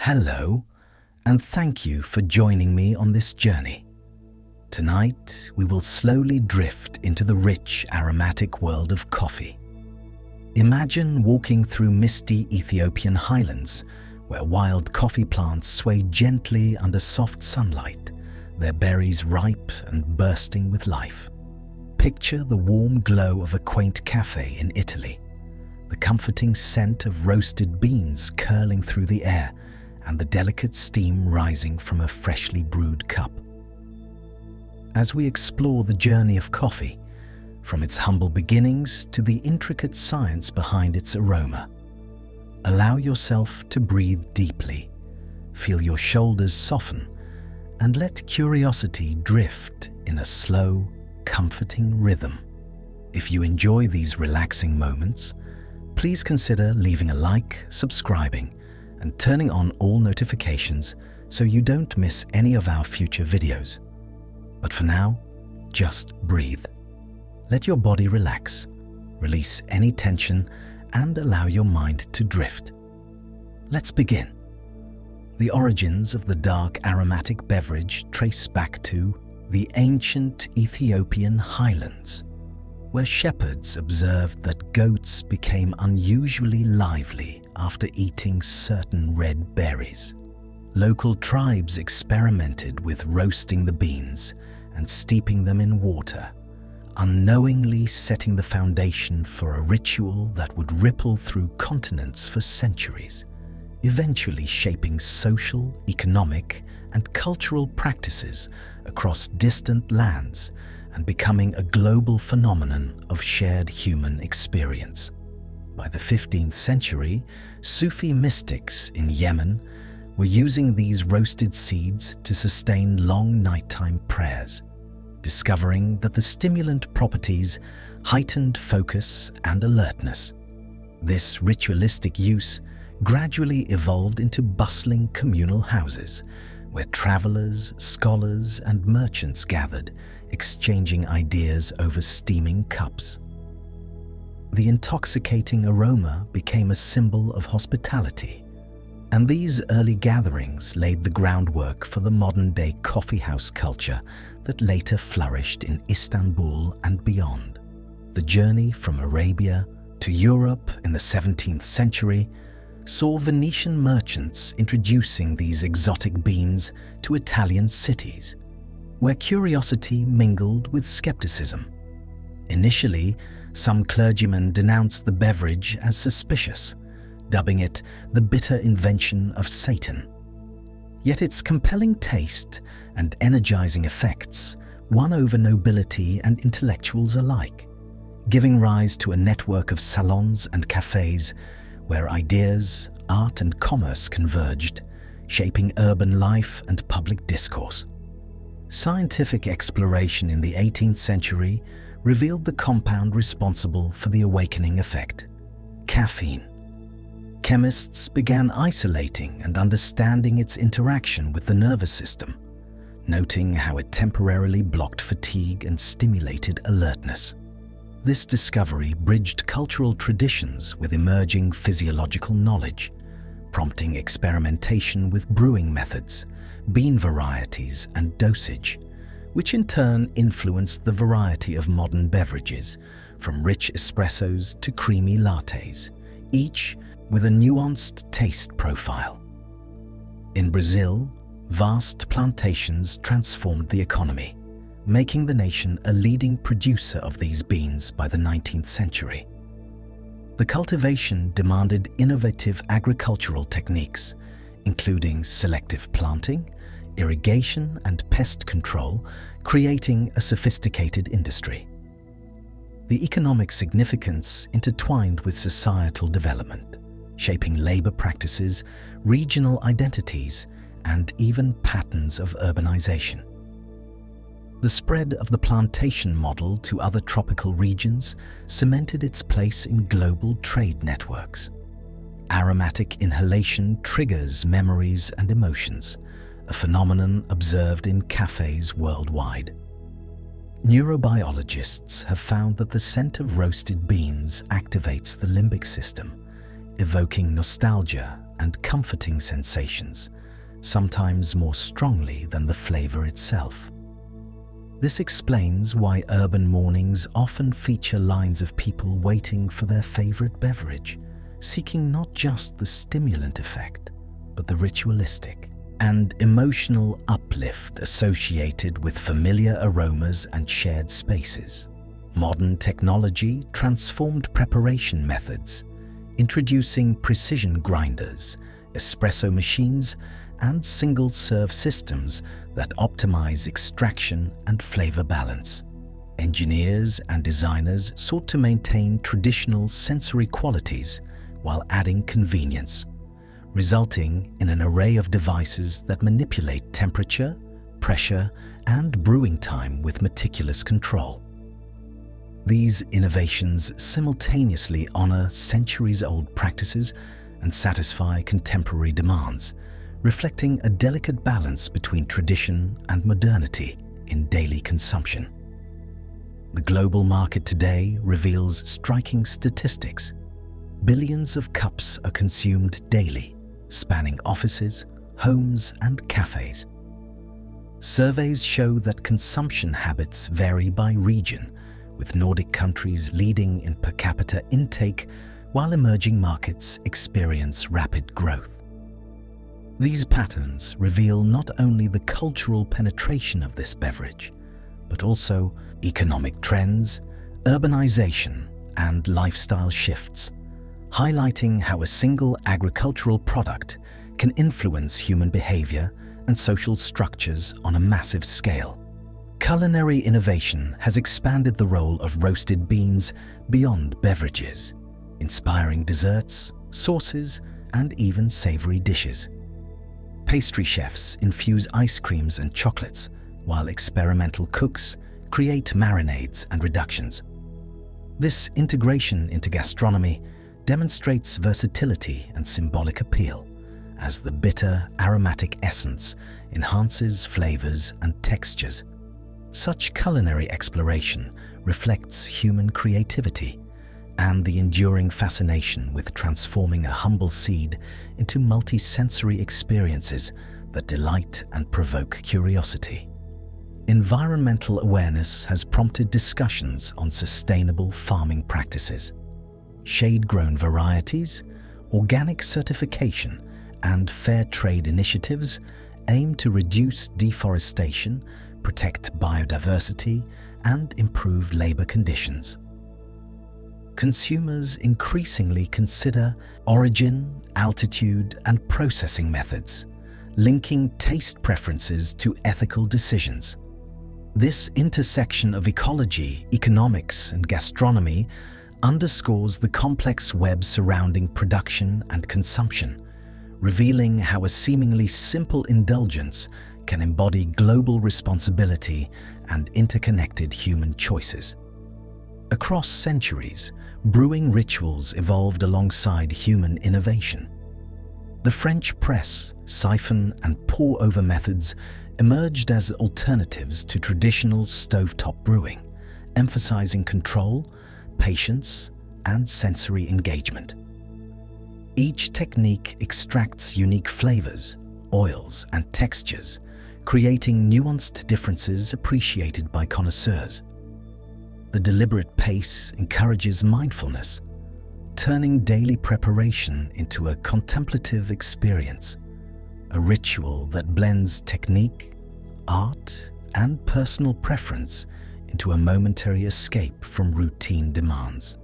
Hello, and thank you for joining me on this journey. Tonight, we will slowly drift into the rich, aromatic world of coffee. Imagine walking through misty Ethiopian highlands, where wild coffee plants sway gently under soft sunlight, their berries ripe and bursting with life. Picture the warm glow of a quaint cafe in Italy, the comforting scent of roasted beans curling through the air, and the delicate steam rising from a freshly brewed cup. As we explore the journey of coffee, from its humble beginnings to the intricate science behind its aroma, allow yourself to breathe deeply, feel your shoulders soften, and let curiosity drift in a slow, comforting rhythm. If you enjoy these relaxing moments, please consider leaving a like, subscribing, and turning on all notifications so you don't miss any of our future videos. But for now, just breathe. Let your body relax, release any tension, and allow your mind to drift. Let's begin. The origins of the dark aromatic beverage trace back to the ancient Ethiopian highlands, where shepherds observed that goats became unusually lively after eating certain red berries. Local tribes experimented with roasting the beans and steeping them in water, unknowingly setting the foundation for a ritual that would ripple through continents for centuries, eventually shaping social, economic, and cultural practices across distant lands and becoming a global phenomenon of shared human experience. By the 15th century, Sufi mystics in Yemen were using these roasted seeds to sustain long nighttime prayers, discovering that the stimulant properties heightened focus and alertness. This ritualistic use gradually evolved into bustling communal houses, where travelers, scholars, and merchants gathered, exchanging ideas over steaming cups. The intoxicating aroma became a symbol of hospitality, and these early gatherings laid the groundwork for the modern-day coffeehouse culture that later flourished in Istanbul and beyond. The journey from Arabia to Europe in the 17th century saw Venetian merchants introducing these exotic beans to Italian cities, where curiosity mingled with skepticism. Initially, some clergymen denounced the beverage as suspicious, dubbing it the bitter invention of Satan. Yet its compelling taste and energizing effects won over nobility and intellectuals alike, giving rise to a network of salons and cafes where ideas, art, and commerce converged, shaping urban life and public discourse. Scientific exploration in the 18th century revealed the compound responsible for the awakening effect: caffeine. Chemists began isolating and understanding its interaction with the nervous system, noting how it temporarily blocked fatigue and stimulated alertness. This discovery bridged cultural traditions with emerging physiological knowledge, prompting experimentation with brewing methods, bean varieties, and dosage, which in turn influenced the variety of modern beverages, from rich espressos to creamy lattes, each with a nuanced taste profile. In Brazil, vast plantations transformed the economy, making the nation a leading producer of these beans by the 19th century. The cultivation demanded innovative agricultural techniques, including selective planting, irrigation, and pest control, creating a sophisticated industry. The economic significance intertwined with societal development, shaping labor practices, regional identities, and even patterns of urbanization. The spread of the plantation model to other tropical regions cemented its place in global trade networks. Aromatic inhalation triggers memories and emotions, a phenomenon observed in cafes worldwide. Neurobiologists have found that the scent of roasted beans activates the limbic system, evoking nostalgia and comforting sensations, sometimes more strongly than the flavor itself. This explains why urban mornings often feature lines of people waiting for their favorite beverage, seeking not just the stimulant effect, but the ritualistic and emotional uplift associated with familiar aromas and shared spaces. Modern technology transformed preparation methods, introducing precision grinders, espresso machines, and single-serve systems that optimize extraction and flavor balance. Engineers and designers sought to maintain traditional sensory qualities while adding convenience, resulting in an array of devices that manipulate temperature, pressure, and brewing time with meticulous control. These innovations simultaneously honor centuries-old practices and satisfy contemporary demands, reflecting a delicate balance between tradition and modernity in daily consumption. The global market today reveals striking statistics. Billions of cups are consumed daily, spanning offices, homes, and cafes. Surveys show that consumption habits vary by region, with Nordic countries leading in per capita intake while emerging markets experience rapid growth. These patterns reveal not only the cultural penetration of this beverage, but also economic trends, urbanization, and lifestyle shifts, highlighting how a single agricultural product can influence human behavior and social structures on a massive scale. Culinary innovation has expanded the role of roasted beans beyond beverages, inspiring desserts, sauces, and even savory dishes. Pastry chefs infuse ice creams and chocolates, while experimental cooks create marinades and reductions. This integration into gastronomy demonstrates versatility and symbolic appeal, as the bitter, aromatic essence enhances flavors and textures. Such culinary exploration reflects human creativity and the enduring fascination with transforming a humble seed into multi-sensory experiences that delight and provoke curiosity. Environmental awareness has prompted discussions on sustainable farming practices. Shade-grown varieties, organic certification, and fair trade initiatives aim to reduce deforestation, protect biodiversity, and improve labor conditions. Consumers increasingly consider origin, altitude, and processing methods, linking taste preferences to ethical decisions. This intersection of ecology, economics, and gastronomy underscores the complex web surrounding production and consumption, revealing how a seemingly simple indulgence can embody global responsibility and interconnected human choices. Across centuries, brewing rituals evolved alongside human innovation. The French press, siphon, and pour-over methods emerged as alternatives to traditional stovetop brewing, emphasizing control, patience, and sensory engagement. Each technique extracts unique flavors, oils, and textures, creating nuanced differences appreciated by connoisseurs. The deliberate pace encourages mindfulness, turning daily preparation into a contemplative experience, a ritual that blends technique, art, and personal preference into a momentary escape from routine demands.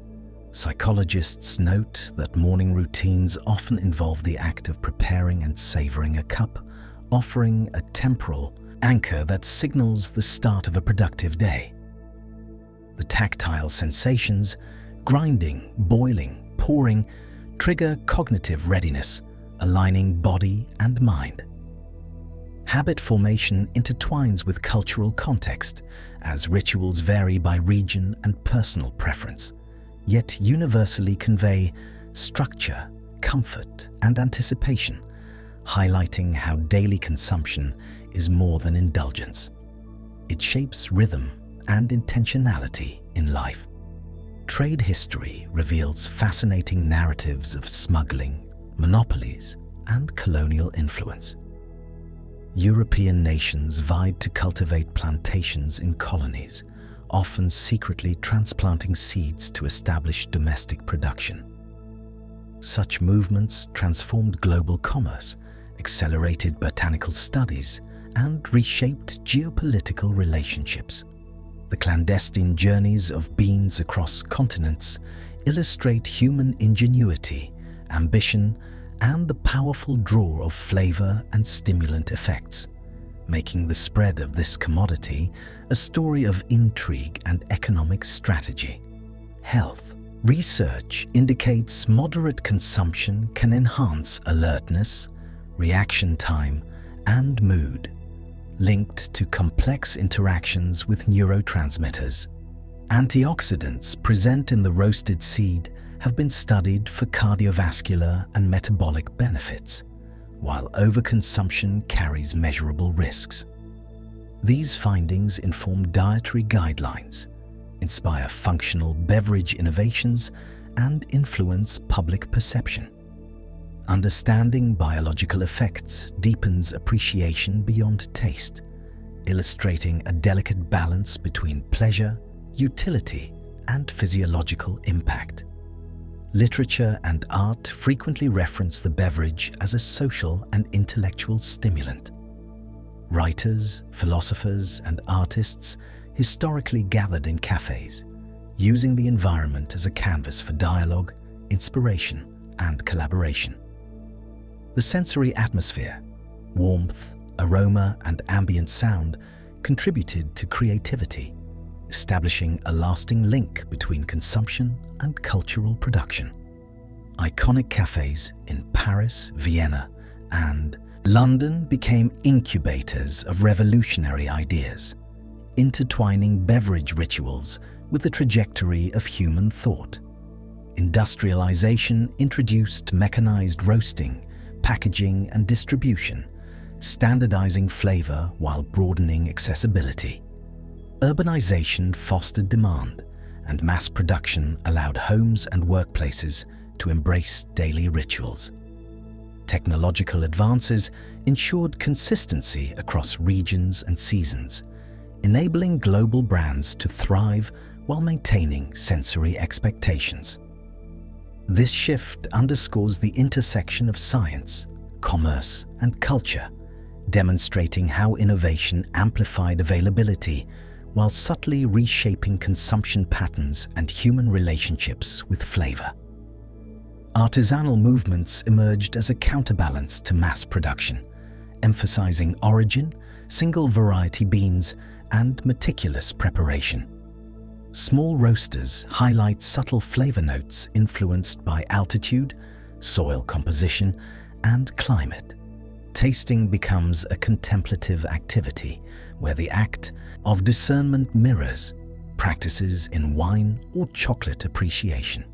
Psychologists note that morning routines often involve the act of preparing and savoring a cup, offering a temporal anchor that signals the start of a productive day. The tactile sensations, grinding, boiling, pouring, trigger cognitive readiness, aligning body and mind. Habit formation intertwines with cultural context, as rituals vary by region and personal preference, yet universally convey structure, comfort, and anticipation, highlighting how daily consumption is more than indulgence. It shapes rhythm and intentionality in life. Trade history reveals fascinating narratives of smuggling, monopolies, and colonial influence. European nations vied to cultivate plantations in colonies, often secretly transplanting seeds to establish domestic production. Such movements transformed global commerce, accelerated botanical studies, and reshaped geopolitical relationships. The clandestine journeys of beans across continents illustrate human ingenuity, ambition, and the powerful draw of flavor and stimulant effects, making the spread of this commodity a story of intrigue and economic strategy. Health. Research indicates moderate consumption can enhance alertness, reaction time, and mood, linked to complex interactions with neurotransmitters. Antioxidants present in the roasted seed have been studied for cardiovascular and metabolic benefits, while overconsumption carries measurable risks. These findings inform dietary guidelines, inspire functional beverage innovations, and influence public perception. Understanding biological effects deepens appreciation beyond taste, illustrating a delicate balance between pleasure, utility, and physiological impact. Literature and art frequently reference the beverage as a social and intellectual stimulant. Writers, philosophers, and artists historically gathered in cafes, using the environment as a canvas for dialogue, inspiration, and collaboration. The sensory atmosphere, warmth, aroma, and ambient sound contributed to creativity, establishing a lasting link between consumption and cultural production. Iconic cafes in Paris, Vienna, and London became incubators of revolutionary ideas, intertwining beverage rituals with the trajectory of human thought. Industrialization introduced mechanized roasting, packaging, and distribution, standardizing flavor while broadening accessibility. Urbanization fostered demand, and mass production allowed homes and workplaces to embrace daily rituals. Technological advances ensured consistency across regions and seasons, enabling global brands to thrive while maintaining sensory expectations. This shift underscores the intersection of science, commerce, and culture, demonstrating how innovation amplified availability while subtly reshaping consumption patterns and human relationships with flavor. Artisanal movements emerged as a counterbalance to mass production, emphasizing origin, single variety beans, and meticulous preparation. Small roasters highlight subtle flavor notes influenced by altitude, soil composition, and climate. Tasting becomes a contemplative activity where the act of discernment mirrors practices in wine or chocolate appreciation.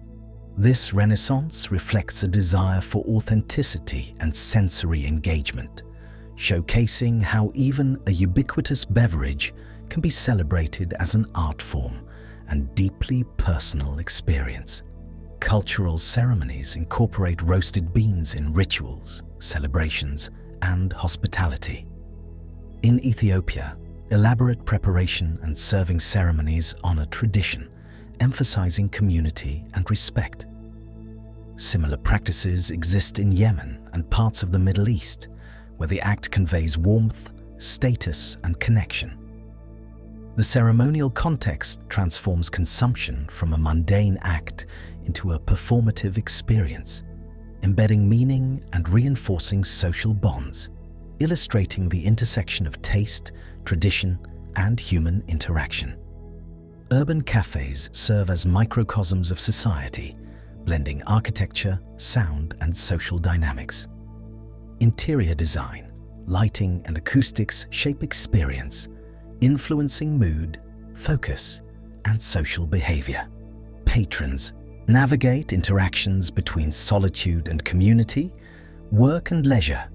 This renaissance reflects a desire for authenticity and sensory engagement, showcasing how even a ubiquitous beverage can be celebrated as an art form and deeply personal experience. Cultural ceremonies incorporate roasted beans in rituals, celebrations, and hospitality. In Ethiopia, elaborate preparation and serving ceremonies honor tradition, emphasizing community and respect. Similar practices exist in Yemen and parts of the Middle East, where the act conveys warmth, status, and connection. The ceremonial context transforms consumption from a mundane act into a performative experience, embedding meaning and reinforcing social bonds, illustrating the intersection of taste, tradition, and human interaction. Urban cafes serve as microcosms of society, blending architecture, sound, and social dynamics. Interior design, lighting, and acoustics shape experience, influencing mood, focus, and social behavior. Patrons navigate interactions between solitude and community, work and leisure,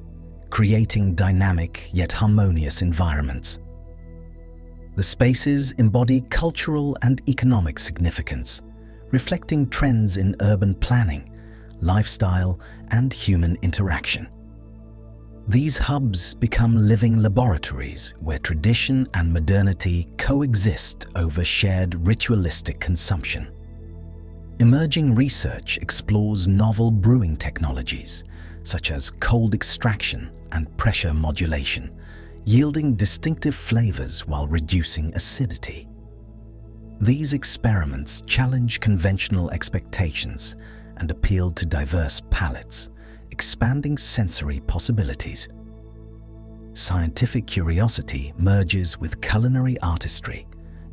creating dynamic yet harmonious environments. The spaces embody cultural and economic significance, reflecting trends in urban planning, lifestyle, and human interaction. These hubs become living laboratories where tradition and modernity coexist over shared ritualistic consumption. Emerging research explores novel brewing technologies, such as cold extraction and pressure modulation, yielding distinctive flavors while reducing acidity. These experiments challenge conventional expectations and appeal to diverse palates, expanding sensory possibilities. Scientific curiosity merges with culinary artistry,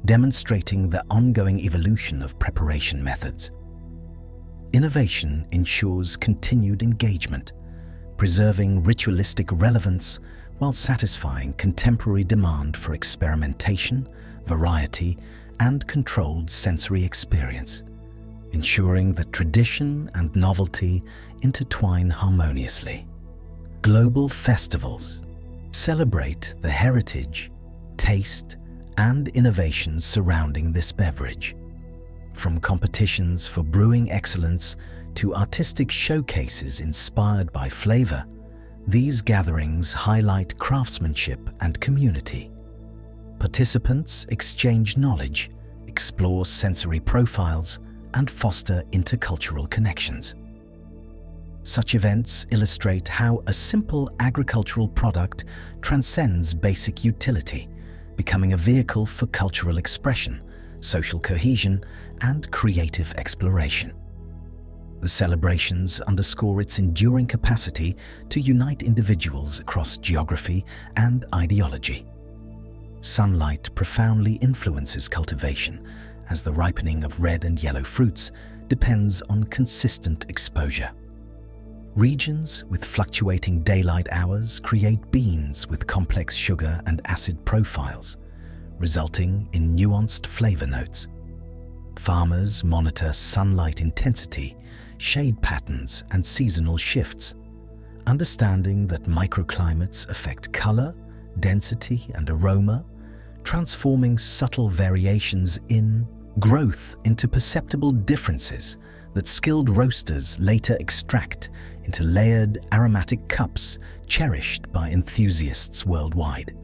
demonstrating the ongoing evolution of preparation methods. Innovation ensures continued engagement, preserving ritualistic relevance while satisfying contemporary demand for experimentation, variety, and controlled sensory experience, ensuring that tradition and novelty intertwine harmoniously. Global festivals celebrate the heritage, taste, and innovations surrounding this beverage. From competitions for brewing excellence to artistic showcases inspired by flavor, these gatherings highlight craftsmanship and community. Participants exchange knowledge, explore sensory profiles, and foster intercultural connections. Such events illustrate how a simple agricultural product transcends basic utility, becoming a vehicle for cultural expression, social cohesion, and creative exploration. The celebrations underscore its enduring capacity to unite individuals across geography and ideology. Sunlight profoundly influences cultivation, as the ripening of red and yellow fruits depends on consistent exposure. Regions with fluctuating daylight hours create beans with complex sugar and acid profiles, resulting in nuanced flavor notes. Farmers monitor sunlight intensity, shade patterns, and seasonal shifts, understanding that microclimates affect color, density, and aroma, transforming subtle variations in growth into perceptible differences that skilled roasters later extract into layered aromatic cups cherished by enthusiasts worldwide.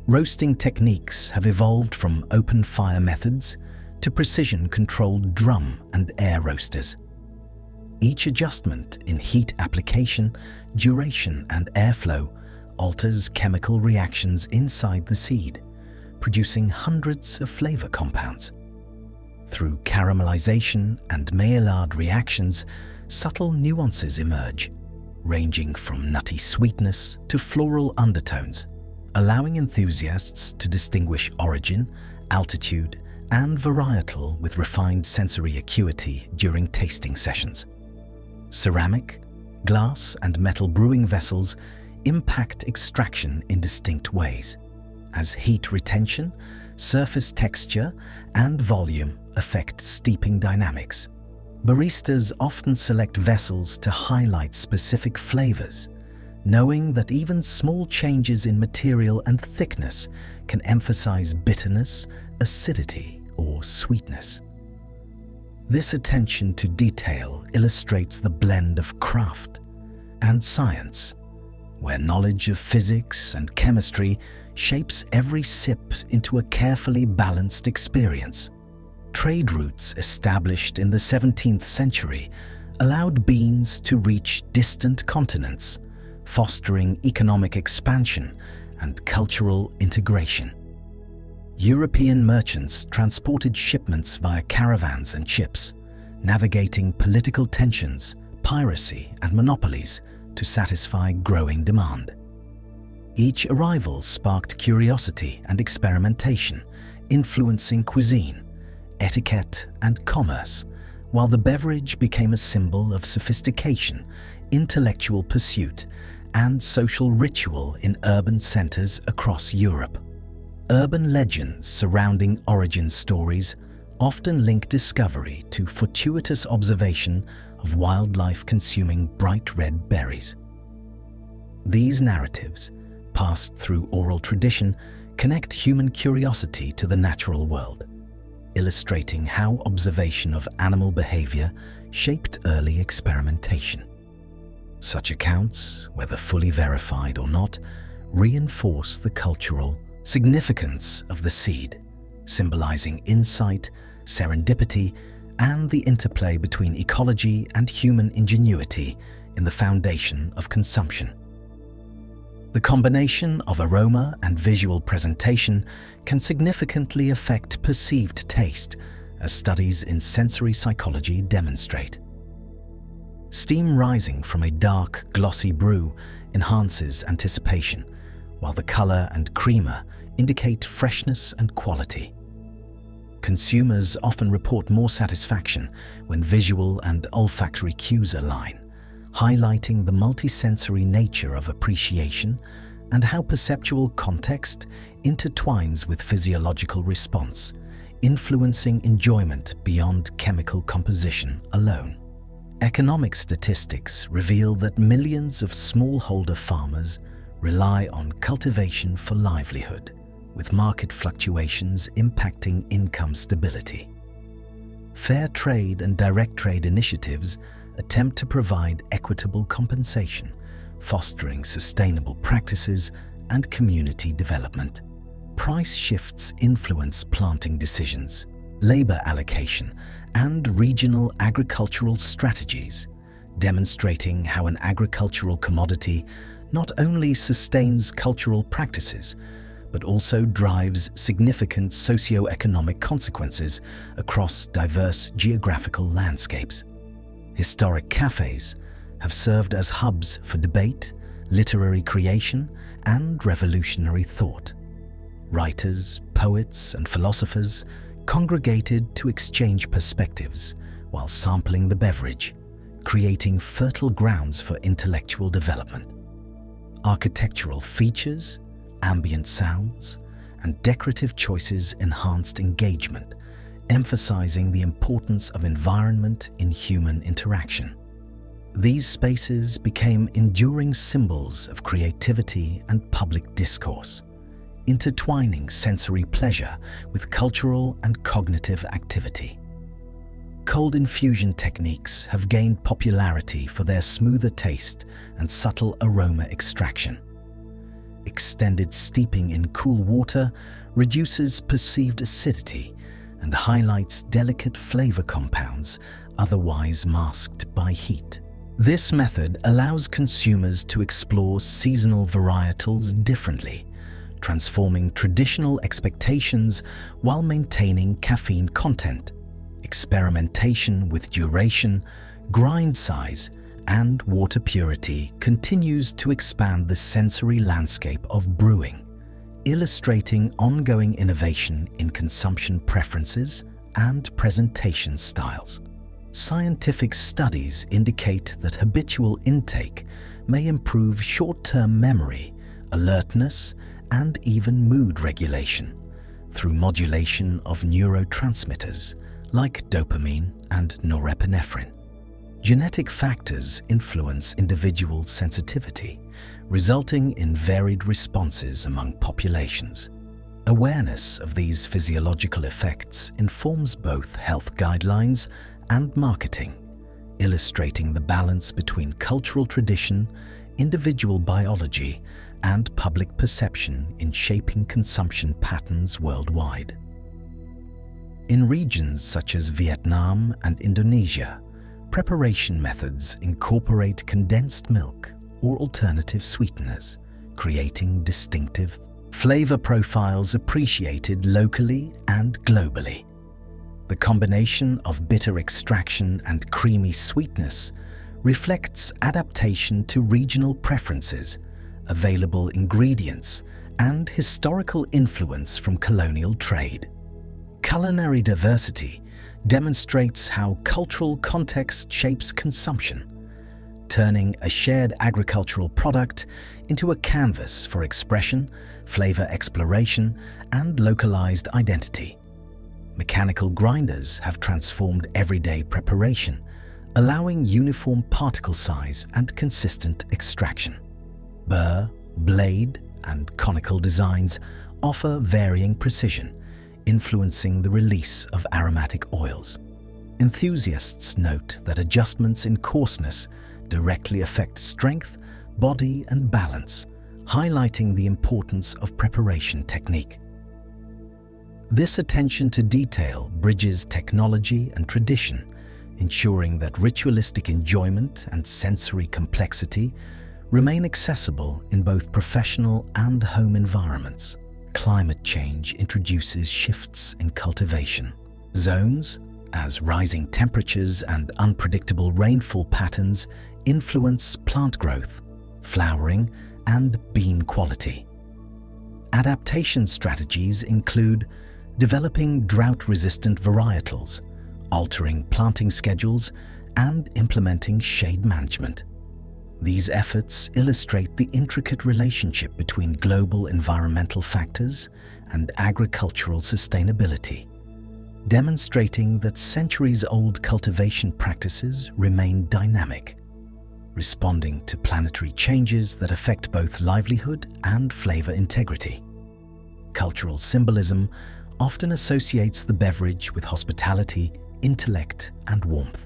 Roasting techniques have evolved from open fire methods to precision-controlled drum and air roasters. Each adjustment in heat application, duration, and airflow alters chemical reactions inside the seed, producing hundreds of flavor compounds. Through caramelization and Maillard reactions, subtle nuances emerge, ranging from nutty sweetness to floral undertones, allowing enthusiasts to distinguish origin, altitude, and varietal with refined sensory acuity during tasting sessions. Ceramic, glass, and metal brewing vessels impact extraction in distinct ways, as heat retention, surface texture, and volume affect steeping dynamics. Baristas often select vessels to highlight specific flavors, knowing that even small changes in material and thickness can emphasize bitterness, acidity, or sweetness. This attention to detail illustrates the blend of craft and science, where knowledge of physics and chemistry shapes every sip into a carefully balanced experience. Trade routes established in the 17th century allowed beans to reach distant continents, fostering economic expansion and cultural integration. European merchants transported shipments via caravans and ships, navigating political tensions, piracy, and monopolies to satisfy growing demand. Each arrival sparked curiosity and experimentation, influencing cuisine, etiquette, and commerce, while the beverage became a symbol of sophistication, intellectual pursuit, and social ritual in urban centers across Europe. Urban legends surrounding origin stories often link discovery to fortuitous observation of wildlife consuming bright red berries. These narratives, passed through oral tradition, connect human curiosity to the natural world, illustrating how observation of animal behavior shaped early experimentation. Such accounts, whether fully verified or not, reinforce the cultural significance of the seed, symbolizing insight, serendipity, and the interplay between ecology and human ingenuity in the foundation of consumption. The combination of aroma and visual presentation can significantly affect perceived taste, as studies in sensory psychology demonstrate. Steam rising from a dark, glossy brew enhances anticipation, while the color and crema indicate freshness and quality. Consumers often report more satisfaction when visual and olfactory cues align, highlighting the multisensory nature of appreciation and how perceptual context intertwines with physiological response, influencing enjoyment beyond chemical composition alone. Economic statistics reveal that millions of smallholder farmers rely on cultivation for livelihood, with market fluctuations impacting income stability. Fair trade and direct trade initiatives attempt to provide equitable compensation, fostering sustainable practices and community development. Price shifts influence planting decisions, labor allocation, and regional agricultural strategies, demonstrating how an agricultural commodity not only sustains cultural practices, but also drives significant socio-economic consequences across diverse geographical landscapes. Historic cafes have served as hubs for debate, literary creation, and revolutionary thought. Writers, poets, and philosophers congregated to exchange perspectives while sampling the beverage, creating fertile grounds for intellectual development. Architectural features, ambient sounds, and decorative choices enhanced engagement, emphasizing the importance of environment in human interaction. These spaces became enduring symbols of creativity and public discourse, intertwining sensory pleasure with cultural and cognitive activity. Cold infusion techniques have gained popularity for their smoother taste and subtle aroma extraction. Extended steeping in cool water reduces perceived acidity and highlights delicate flavor compounds otherwise masked by heat. This method allows consumers to explore seasonal varietals differently, transforming traditional expectations while maintaining caffeine content. Experimentation with duration, grind size, and water purity continues to expand the sensory landscape of brewing, illustrating ongoing innovation in consumption preferences and presentation styles. Scientific studies indicate that habitual intake may improve short-term memory, alertness, and even mood regulation through modulation of neurotransmitters like dopamine and norepinephrine. Genetic factors influence individual sensitivity, resulting in varied responses among populations. Awareness of these physiological effects informs both health guidelines and marketing, illustrating the balance between cultural tradition, individual biology, and public perception in shaping consumption patterns worldwide. In regions such as Vietnam and Indonesia, preparation methods incorporate condensed milk or alternative sweeteners, creating distinctive flavor profiles appreciated locally and globally. The combination of bitter extraction and creamy sweetness reflects adaptation to regional preferences, available ingredients, and historical influence from colonial trade. Culinary diversity demonstrates how cultural context shapes consumption, turning a shared agricultural product into a canvas for expression, flavor exploration, and localized identity. Mechanical grinders have transformed everyday preparation, allowing uniform particle size and consistent extraction. Burr, blade, and conical designs offer varying precision, influencing the release of aromatic oils. Enthusiasts note that adjustments in coarseness that directly affect strength, body, and balance, highlighting the importance of preparation technique. This attention to detail bridges technology and tradition, ensuring that ritualistic enjoyment and sensory complexity remain accessible in both professional and home environments. Climate change introduces shifts in cultivation zones, as rising temperatures and unpredictable rainfall patterns influence plant growth, flowering, and bean quality. Adaptation strategies include developing drought-resistant varietals, altering planting schedules, and implementing shade management. These efforts illustrate the intricate relationship between global environmental factors and agricultural sustainability, demonstrating that centuries-old cultivation practices remain dynamic, responding to planetary changes that affect both livelihood and flavor integrity. Cultural symbolism often associates the beverage with hospitality, intellect, and warmth.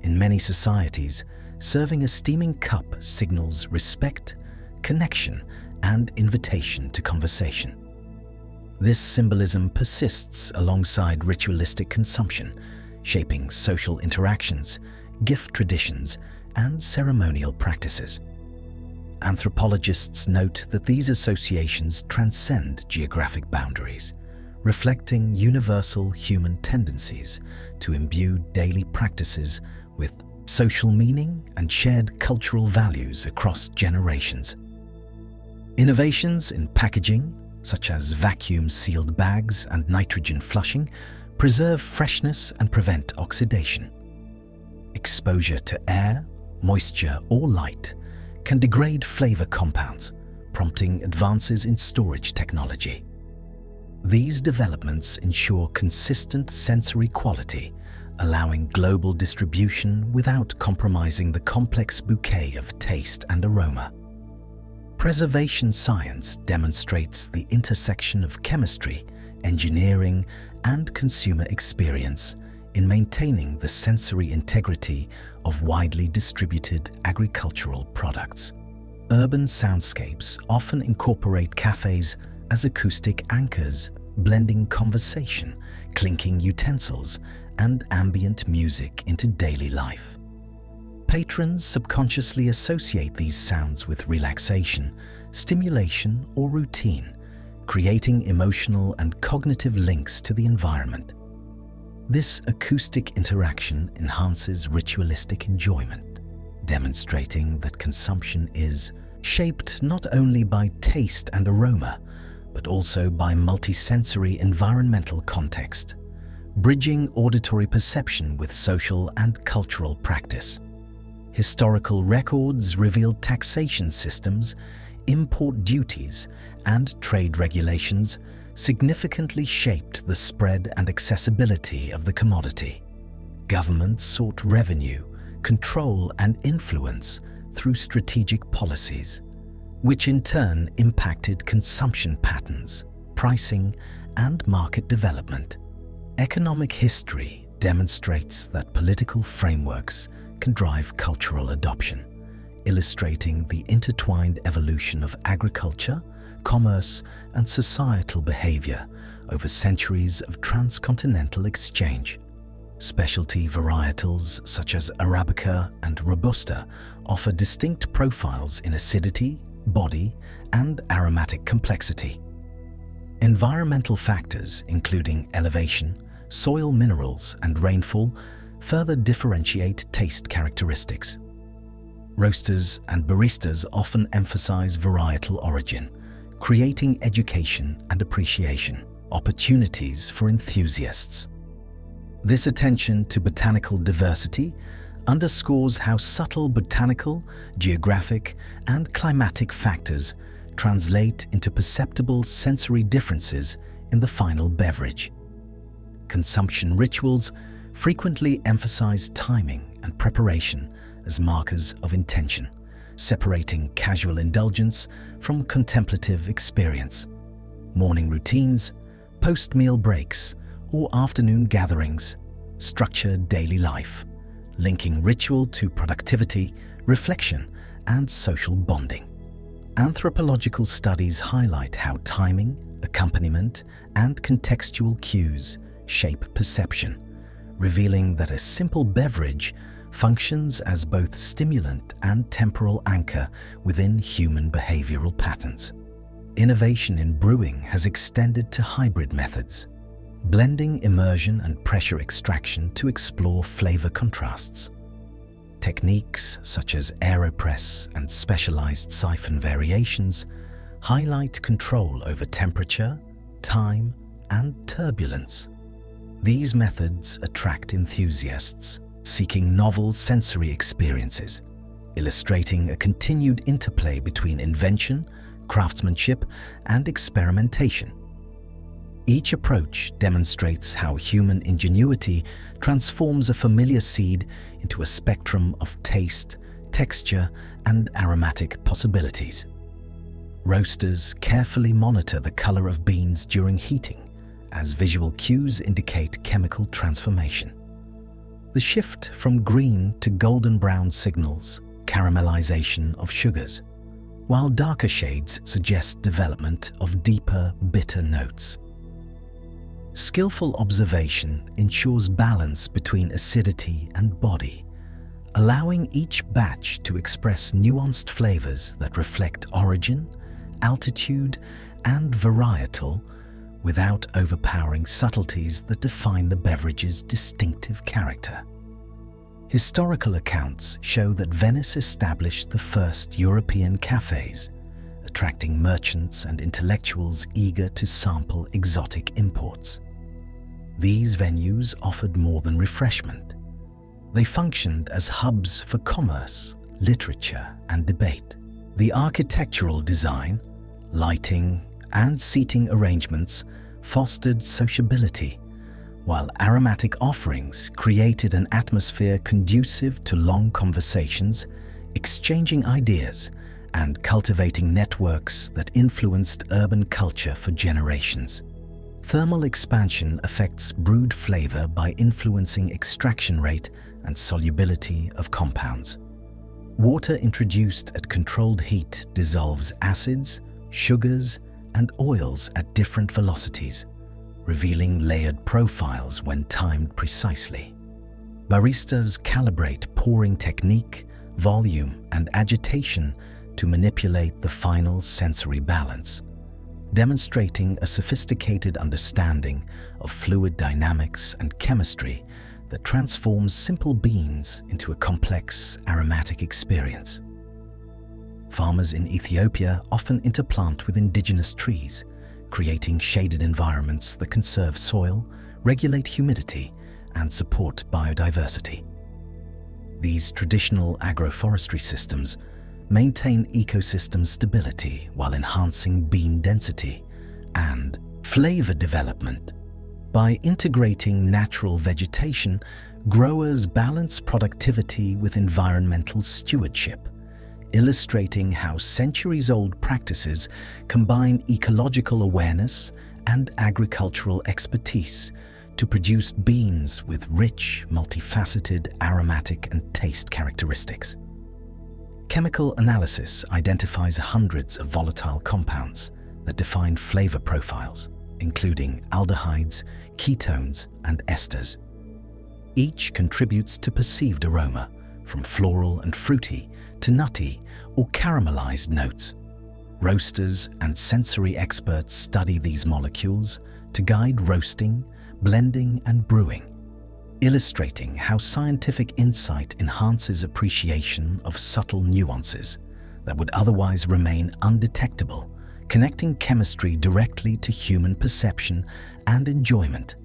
In many societies, serving a steaming cup signals respect, connection, and invitation to conversation. This symbolism persists alongside ritualistic consumption, shaping social interactions, gift traditions, and ceremonial practices. Anthropologists note that these associations transcend geographic boundaries, reflecting universal human tendencies to imbue daily practices with social meaning and shared cultural values across generations. Innovations in packaging, such as vacuum-sealed bags and nitrogen flushing, preserve freshness and prevent oxidation. Exposure to air, moisture, or light can degrade flavor compounds, prompting advances in storage technology. These developments ensure consistent sensory quality, allowing global distribution without compromising the complex bouquet of taste and aroma. Preservation science demonstrates the intersection of chemistry, engineering, and consumer experience in maintaining the sensory integrity of widely distributed agricultural products. Urban soundscapes often incorporate cafes as acoustic anchors, blending conversation, clinking utensils, and ambient music into daily life. Patrons subconsciously associate these sounds with relaxation, stimulation, or routine, creating emotional and cognitive links to the environment. This acoustic interaction enhances ritualistic enjoyment, demonstrating that consumption is shaped not only by taste and aroma, but also by multisensory environmental context, bridging auditory perception with social and cultural practice. Historical records reveal taxation systems, import duties, and trade regulations significantly shaped the spread and accessibility of the commodity. Governments sought revenue, control, and influence through strategic policies, which in turn impacted consumption patterns, pricing, and market development. Economic history demonstrates that political frameworks can drive cultural adoption, illustrating the intertwined evolution of agriculture, commerce, and societal behavior over centuries of transcontinental exchange. Specialty varietals such as Arabica and Robusta offer distinct profiles in acidity, body, and aromatic complexity. Environmental factors, including elevation, soil minerals, and rainfall, further differentiate taste characteristics. Roasters and baristas often emphasize varietal origin, creating education and appreciation opportunities for enthusiasts. This attention to botanical diversity underscores how subtle botanical, geographic, and climatic factors translate into perceptible sensory differences in the final beverage. Consumption rituals frequently emphasize timing and preparation as markers of intention, separating casual indulgence from contemplative experience. Morning routines, post-meal breaks, or afternoon gatherings structure daily life, linking ritual to productivity, reflection, and social bonding. Anthropological studies highlight how timing, accompaniment, and contextual cues shape perception, revealing that a simple beverage functions as both stimulant and temporal anchor within human behavioral patterns. Innovation in brewing has extended to hybrid methods, blending immersion and pressure extraction to explore flavor contrasts. Techniques such as AeroPress and specialized siphon variations highlight control over temperature, time, and turbulence. These methods attract enthusiasts seeking novel sensory experiences, illustrating a continued interplay between invention, craftsmanship, and experimentation. Each approach demonstrates how human ingenuity transforms a familiar seed into a spectrum of taste, texture, and aromatic possibilities. Roasters carefully monitor the color of beans during heating, as visual cues indicate chemical transformation. The shift from green to golden brown signals caramelization of sugars, while darker shades suggest development of deeper, bitter notes. Skillful observation ensures balance between acidity and body, allowing each batch to express nuanced flavors that reflect origin, altitude, and varietal without overpowering subtleties that define the beverage's distinctive character. Historical accounts show that Venice established the first European cafes, attracting merchants and intellectuals eager to sample exotic imports. These venues offered more than refreshment. They functioned as hubs for commerce, literature, and debate. The architectural design, lighting, and seating arrangements fostered sociability, while aromatic offerings created an atmosphere conducive to long conversations, exchanging ideas, and cultivating networks that influenced urban culture for generations. Thermal expansion affects brewed flavor by influencing extraction rate and solubility of compounds. Water introduced at controlled heat dissolves acids, sugars, and oils at different velocities, revealing layered profiles when timed precisely. Baristas calibrate pouring technique, volume, and agitation to manipulate the final sensory balance, demonstrating a sophisticated understanding of fluid dynamics and chemistry that transforms simple beans into a complex aromatic experience. Farmers in Ethiopia often interplant with indigenous trees, creating shaded environments that conserve soil, regulate humidity, and support biodiversity. These traditional agroforestry systems maintain ecosystem stability while enhancing bean density and flavor development. By integrating natural vegetation, growers balance productivity with environmental stewardship, illustrating how centuries-old practices combine ecological awareness and agricultural expertise to produce beans with rich, multifaceted aromatic and taste characteristics. Chemical analysis identifies hundreds of volatile compounds that define flavor profiles, including aldehydes, ketones, and esters. Each contributes to perceived aroma, from floral and fruity to nutty or caramelized notes. Roasters and sensory experts study these molecules to guide roasting, blending, and brewing, illustrating how scientific insight enhances appreciation of subtle nuances that would otherwise remain undetectable, connecting chemistry directly to human perception and enjoyment.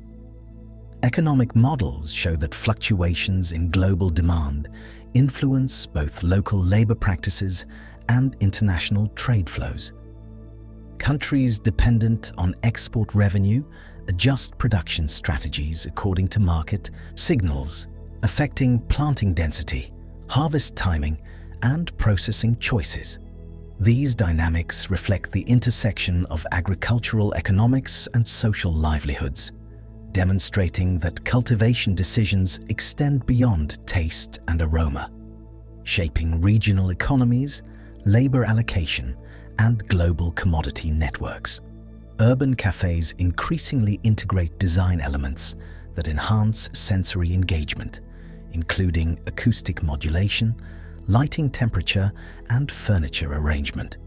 Economic models show that fluctuations in global demand influence both local labor practices and international trade flows. Countries dependent on export revenue adjust production strategies according to market signals, affecting planting density, harvest timing, and processing choices. These dynamics reflect the intersection of agricultural economics and social livelihoods, demonstrating that cultivation decisions extend beyond taste and aroma, shaping regional economies, labor allocation, and global commodity networks. Urban cafes increasingly integrate design elements that enhance sensory engagement, including acoustic modulation, lighting, temperature, and furniture arrangement.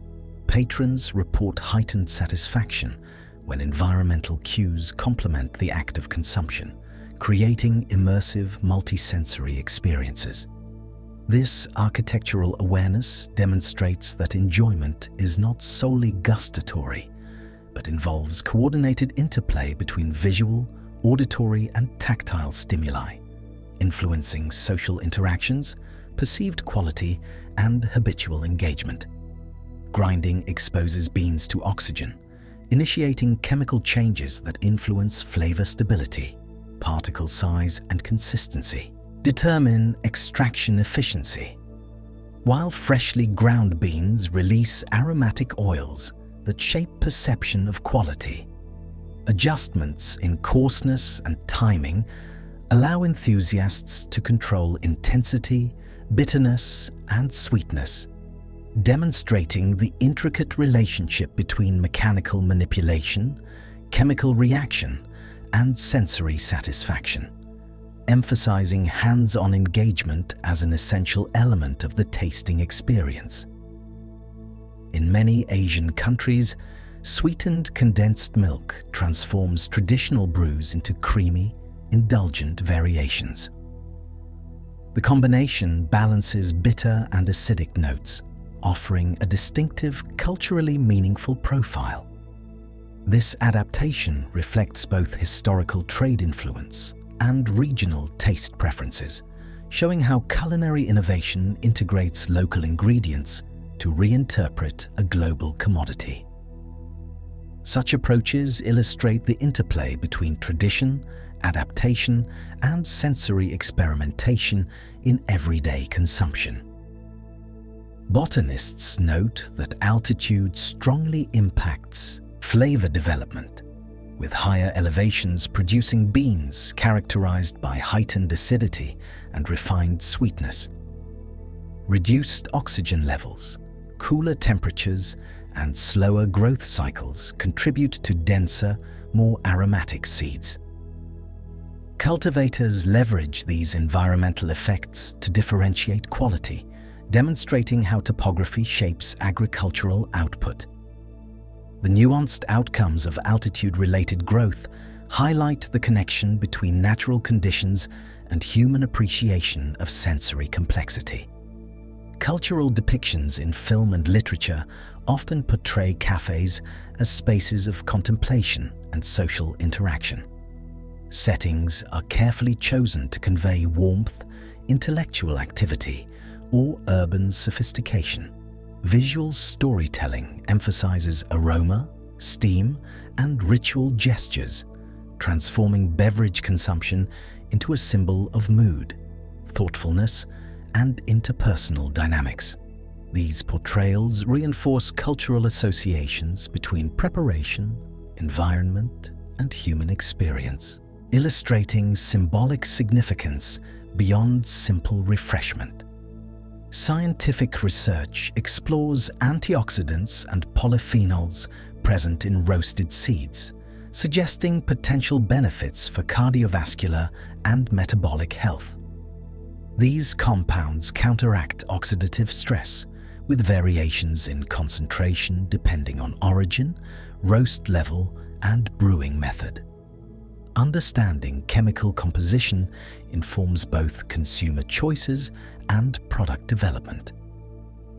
Patrons report heightened satisfaction when environmental cues complement the act of consumption, creating immersive multisensory experiences. This architectural awareness demonstrates that enjoyment is not solely gustatory, but involves coordinated interplay between visual, auditory, and tactile stimuli, influencing social interactions, perceived quality, and habitual engagement. Grinding exposes beans to oxygen, initiating chemical changes that influence flavor stability, particle size, and consistency. Determine extraction efficiency. While freshly ground beans release aromatic oils that shape perception of quality, adjustments in coarseness and timing allow enthusiasts to control intensity, bitterness, and sweetness, demonstrating the intricate relationship between mechanical manipulation, chemical reaction, and sensory satisfaction, emphasizing hands-on engagement as an essential element of the tasting experience. In many Asian countries, sweetened condensed milk transforms traditional brews into creamy, indulgent variations. The combination balances bitter and acidic notes, offering a distinctive, culturally meaningful profile. This adaptation reflects both historical trade influence and regional taste preferences, showing how culinary innovation integrates local ingredients to reinterpret a global commodity. Such approaches illustrate the interplay between tradition, adaptation, and sensory experimentation in everyday consumption. Botanists note that altitude strongly impacts flavor development, with higher elevations producing beans characterized by heightened acidity and refined sweetness. Reduced oxygen levels, cooler temperatures, and slower growth cycles contribute to denser, more aromatic seeds. Cultivators leverage these environmental effects to differentiate quality, demonstrating how topography shapes agricultural output. The nuanced outcomes of altitude-related growth highlight the connection between natural conditions and human appreciation of sensory complexity. Cultural depictions in film and literature often portray cafes as spaces of contemplation and social interaction. Settings are carefully chosen to convey warmth, intellectual activity, or urban sophistication. Visual storytelling emphasizes aroma, steam, and ritual gestures, transforming beverage consumption into a symbol of mood, thoughtfulness, and interpersonal dynamics. These portrayals reinforce cultural associations between preparation, environment, and human experience, illustrating symbolic significance beyond simple refreshment. Scientific research explores antioxidants and polyphenols present in roasted seeds, suggesting potential benefits for cardiovascular and metabolic health. These compounds counteract oxidative stress, with variations in concentration depending on origin, roast level, and brewing method. Understanding chemical composition informs both consumer choices and product development,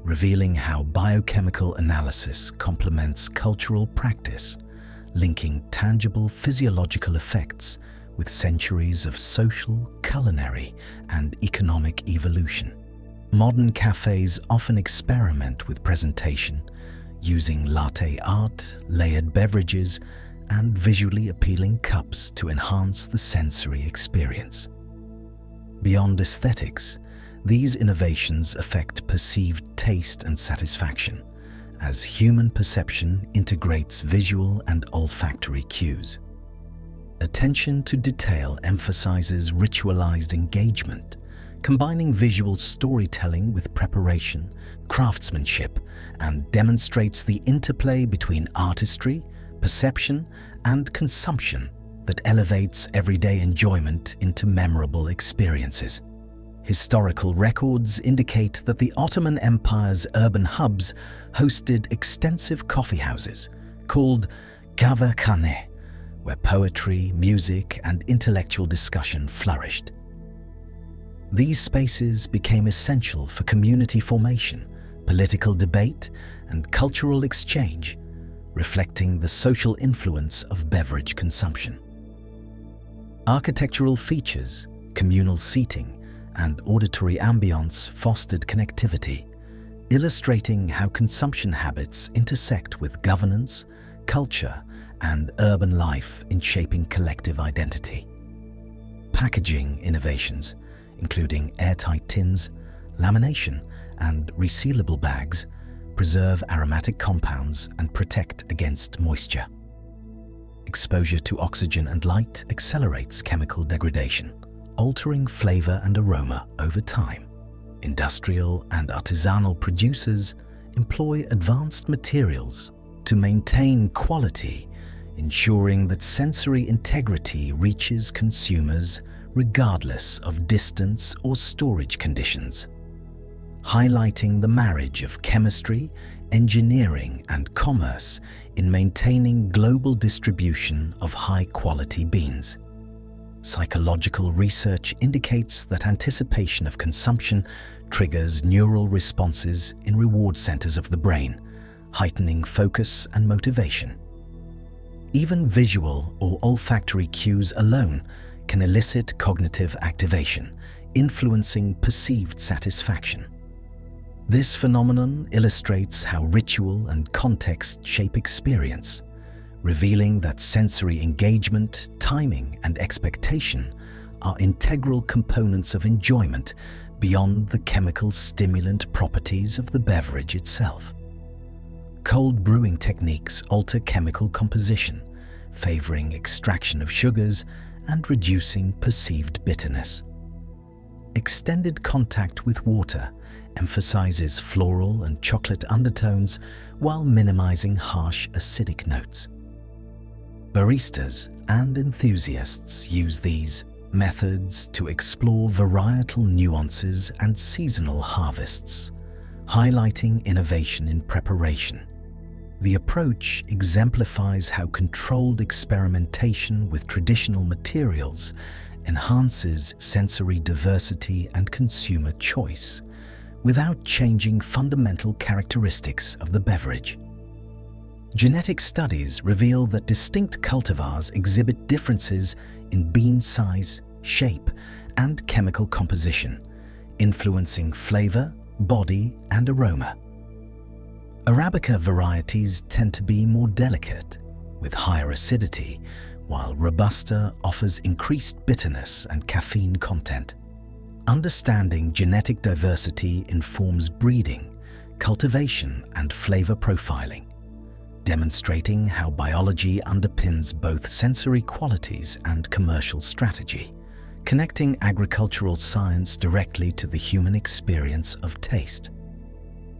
revealing how biochemical analysis complements cultural practice, linking tangible physiological effects with centuries of social, culinary, and economic evolution. Modern cafes often experiment with presentation, using latte art, layered beverages, and visually appealing cups to enhance the sensory experience. Beyond aesthetics, these innovations affect perceived taste and satisfaction, as human perception integrates visual and olfactory cues. Attention to detail emphasizes ritualized engagement, combining visual storytelling with preparation, craftsmanship, and demonstrates the interplay between artistry, perception, and consumption that elevates everyday enjoyment into memorable experiences. Historical records indicate that the Ottoman Empire's urban hubs hosted extensive coffeehouses called kahvekhane, where poetry, music, and intellectual discussion flourished. These spaces became essential for community formation, political debate, and cultural exchange, reflecting the social influence of beverage consumption. Architectural features, communal seating, and auditory ambience fostered connectivity, illustrating how consumption habits intersect with governance, culture, and urban life in shaping collective identity. Packaging innovations, including airtight tins, lamination, and resealable bags, preserve aromatic compounds and protect against moisture. Exposure to oxygen and light accelerates chemical degradation, altering flavor and aroma over time. Industrial and artisanal producers employ advanced materials to maintain quality, ensuring that sensory integrity reaches consumers regardless of distance or storage conditions, highlighting the marriage of chemistry, engineering, and commerce in maintaining global distribution of high-quality beans. Psychological research indicates that anticipation of consumption triggers neural responses in reward centers of the brain, heightening focus and motivation. Even visual or olfactory cues alone can elicit cognitive activation, influencing perceived satisfaction. This phenomenon illustrates how ritual and context shape experience, revealing that sensory engagement, timing, and expectation are integral components of enjoyment beyond the chemical stimulant properties of the beverage itself. Cold brewing techniques alter chemical composition, favoring extraction of sugars and reducing perceived bitterness. Extended contact with water emphasizes floral and chocolate undertones while minimizing harsh acidic notes. Baristas and enthusiasts use these methods to explore varietal nuances and seasonal harvests, highlighting innovation in preparation. The approach exemplifies how controlled experimentation with traditional materials enhances sensory diversity and consumer choice, without changing fundamental characteristics of the beverage. Genetic studies reveal that distinct cultivars exhibit differences in bean size, shape, and chemical composition, influencing flavor, body, and aroma. Arabica varieties tend to be more delicate, with higher acidity, while Robusta offers increased bitterness and caffeine content. Understanding genetic diversity informs breeding, cultivation, and flavor profiling, demonstrating how biology underpins both sensory qualities and commercial strategy, connecting agricultural science directly to the human experience of taste.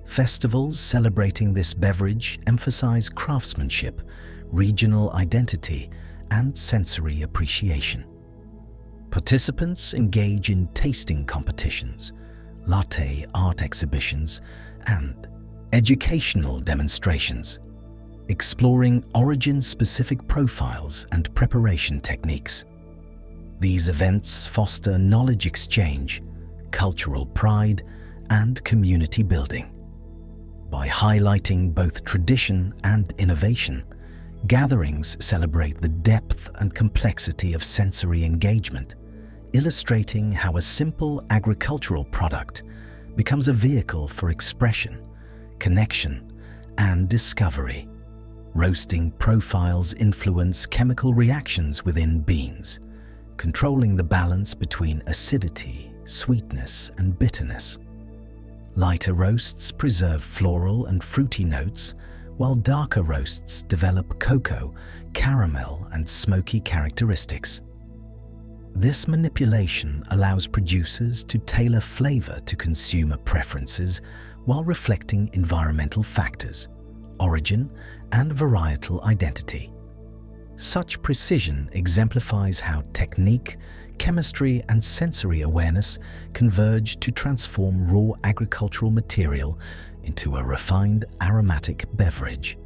Festivals celebrating this beverage emphasize craftsmanship, regional identity, and sensory appreciation. Participants engage in tasting competitions, latte art exhibitions, and educational demonstrations, exploring origin-specific profiles and preparation techniques. These events foster knowledge exchange, cultural pride, and community building. By highlighting both tradition and innovation, gatherings celebrate the depth and complexity of sensory engagement, illustrating how a simple agricultural product becomes a vehicle for expression, connection, and discovery. Roasting profiles influence chemical reactions within beans, controlling the balance between acidity, sweetness, and bitterness. Lighter roasts preserve floral and fruity notes, while darker roasts develop cocoa, caramel, and smoky characteristics. This manipulation allows producers to tailor flavor to consumer preferences while reflecting environmental factors, origin, and varietal identity. Such precision exemplifies how technique, chemistry, and sensory awareness converge to transform raw agricultural material into a refined aromatic beverage.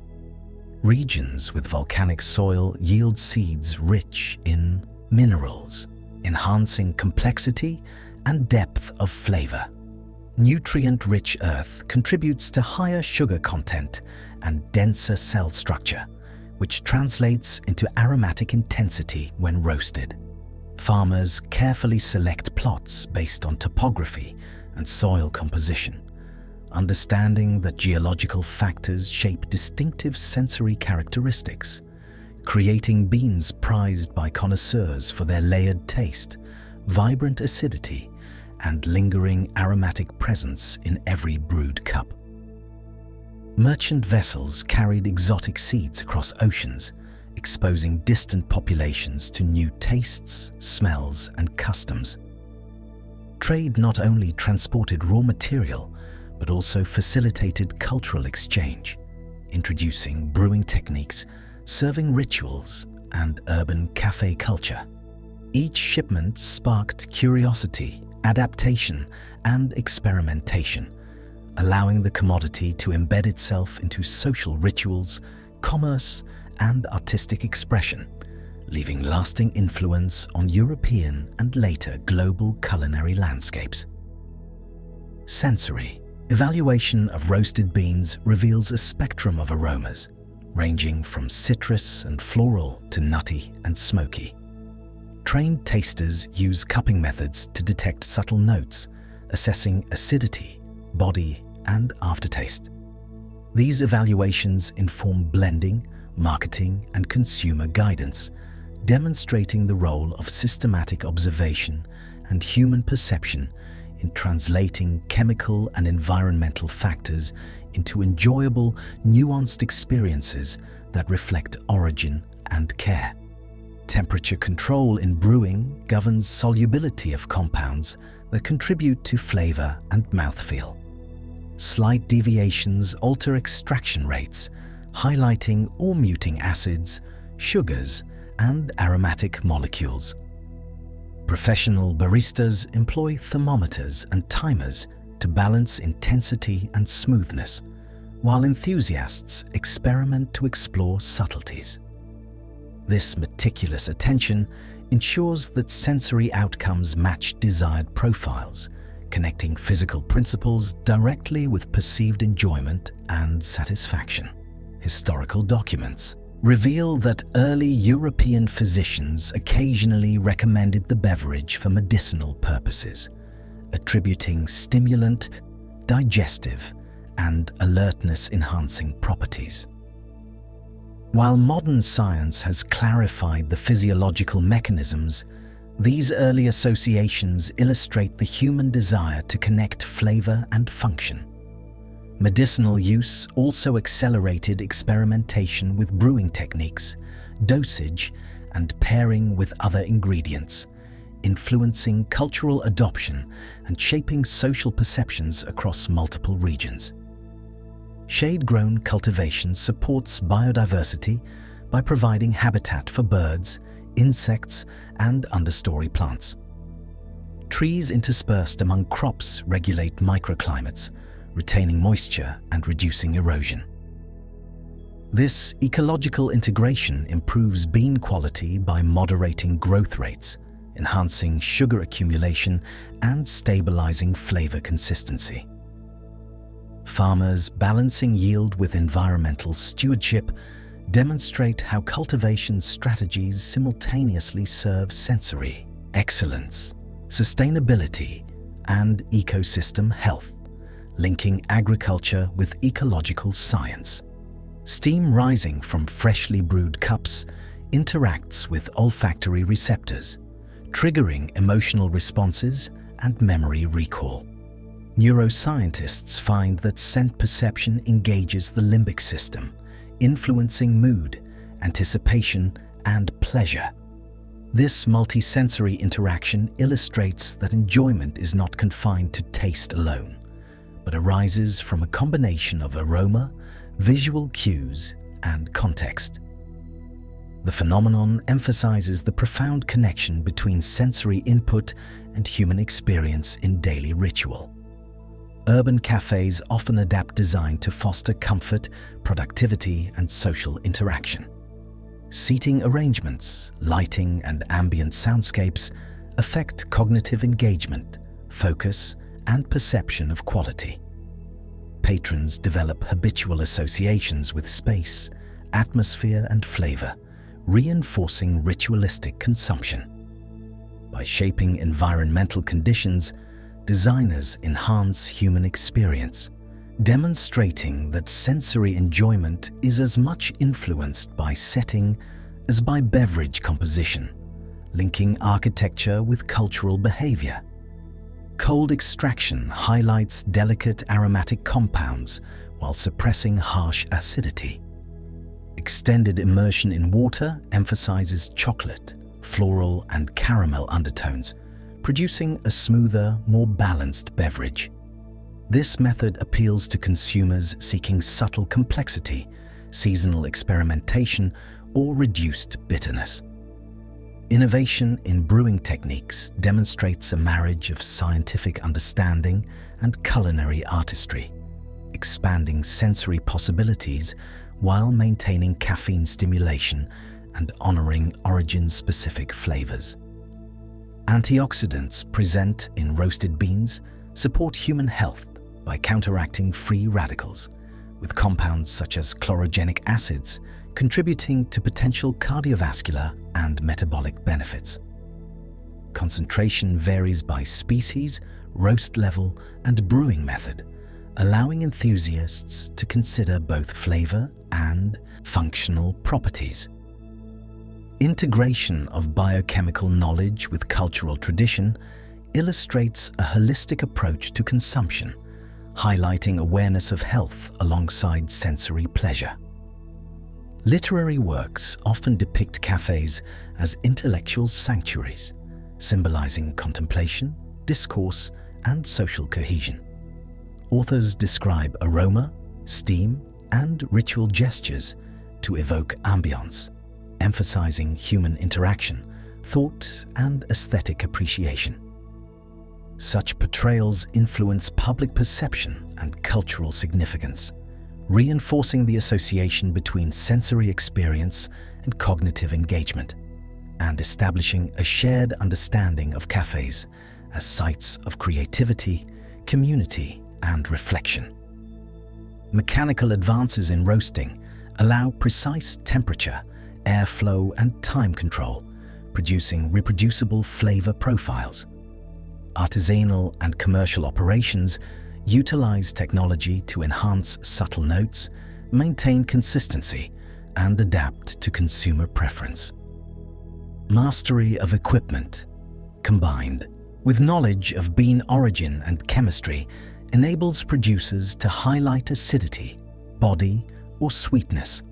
Regions with volcanic soil yield seeds rich in minerals, enhancing complexity and depth of flavor. Nutrient-rich earth contributes to higher sugar content and denser cell structure, which translates into aromatic intensity when roasted. Farmers carefully select plots based on topography and soil composition, understanding that geological factors shape distinctive sensory characteristics, creating beans prized by connoisseurs for their layered taste, vibrant acidity, and lingering aromatic presence in every brewed cup. Merchant vessels carried exotic seeds across oceans, exposing distant populations to new tastes, smells, and customs. Trade not only transported raw material, but also facilitated cultural exchange, introducing brewing techniques, serving rituals, and urban cafe culture. Each shipment sparked curiosity, adaptation, and experimentation, allowing the commodity to embed itself into social rituals, commerce, and artistic expression, leaving lasting influence on European and later global culinary landscapes. Sensory evaluation of roasted beans reveals a spectrum of aromas, ranging from citrus and floral to nutty and smoky. Trained tasters use cupping methods to detect subtle notes, assessing acidity, body, and aftertaste. These evaluations inform blending, marketing, and consumer guidance, demonstrating the role of systematic observation and human perception in translating chemical and environmental factors into enjoyable, nuanced experiences that reflect origin and care. Temperature control in brewing governs solubility of compounds that contribute to flavor and mouthfeel. Slight deviations alter extraction rates, highlighting or muting acids, sugars, and aromatic molecules. Professional baristas employ thermometers and timers to balance intensity and smoothness, while enthusiasts experiment to explore subtleties. This meticulous attention ensures that sensory outcomes match desired profiles, connecting physical principles directly with perceived enjoyment and satisfaction. Historical documents reveal that early European physicians occasionally recommended the beverage for medicinal purposes, attributing stimulant, digestive, and alertness-enhancing properties. While modern science has clarified the physiological mechanisms, these early associations illustrate the human desire to connect flavor and function. Medicinal use also accelerated experimentation with brewing techniques, dosage, and pairing with other ingredients, influencing cultural adoption and shaping social perceptions across multiple regions. Shade-grown cultivation supports biodiversity by providing habitat for birds, insects, and understory plants. Trees interspersed among crops regulate microclimates, retaining moisture and reducing erosion. This ecological integration improves bean quality by moderating growth rates, enhancing sugar accumulation, and stabilizing flavor consistency. Farmers balancing yield with environmental stewardship demonstrate how cultivation strategies simultaneously serve sensory excellence, sustainability, and ecosystem health, linking agriculture with ecological science. Steam rising from freshly brewed cups interacts with olfactory receptors, triggering emotional responses and memory recall. Neuroscientists find that scent perception engages the limbic system, influencing mood, anticipation, and pleasure. This multisensory interaction illustrates that enjoyment is not confined to taste alone, but arises from a combination of aroma, visual cues, and context. The phenomenon emphasizes the profound connection between sensory input and human experience in daily ritual. Urban cafes often adapt design to foster comfort, productivity, and social interaction. Seating arrangements, lighting, and ambient soundscapes affect cognitive engagement, focus, and perception of quality. Patrons develop habitual associations with space, atmosphere, and flavor, reinforcing ritualistic consumption. By shaping environmental conditions, designers enhance human experience, demonstrating that sensory enjoyment is as much influenced by setting as by beverage composition, linking architecture with cultural behavior. Cold extraction highlights delicate aromatic compounds while suppressing harsh acidity. Extended immersion in water emphasizes chocolate, floral, and caramel undertones, producing a smoother, more balanced beverage. This method appeals to consumers seeking subtle complexity, seasonal experimentation, or reduced bitterness. Innovation in brewing techniques demonstrates a marriage of scientific understanding and culinary artistry, expanding sensory possibilities while maintaining caffeine stimulation and honoring origin-specific flavors. Antioxidants present in roasted beans support human health by counteracting free radicals, with compounds such as chlorogenic acids contributing to potential cardiovascular and metabolic benefits. Concentration varies by species, roast level, and brewing method, allowing enthusiasts to consider both flavor and functional properties. Integration of biochemical knowledge with cultural tradition illustrates a holistic approach to consumption, highlighting awareness of health alongside sensory pleasure. Literary works often depict cafes as intellectual sanctuaries, symbolizing contemplation, discourse, and social cohesion. Authors describe aroma, steam, and ritual gestures to evoke ambiance, emphasizing human interaction, thought, and aesthetic appreciation. Such portrayals influence public perception and cultural significance, reinforcing the association between sensory experience and cognitive engagement, and establishing a shared understanding of cafes as sites of creativity, community, and reflection. Mechanical advances in roasting allow precise temperature, airflow, and time control, producing reproducible flavor profiles. Artisanal and commercial operations utilize technology to enhance subtle notes, maintain consistency, and adapt to consumer preference. Mastery of equipment, combined with knowledge of bean origin and chemistry, enables producers to highlight acidity, body, or sweetness.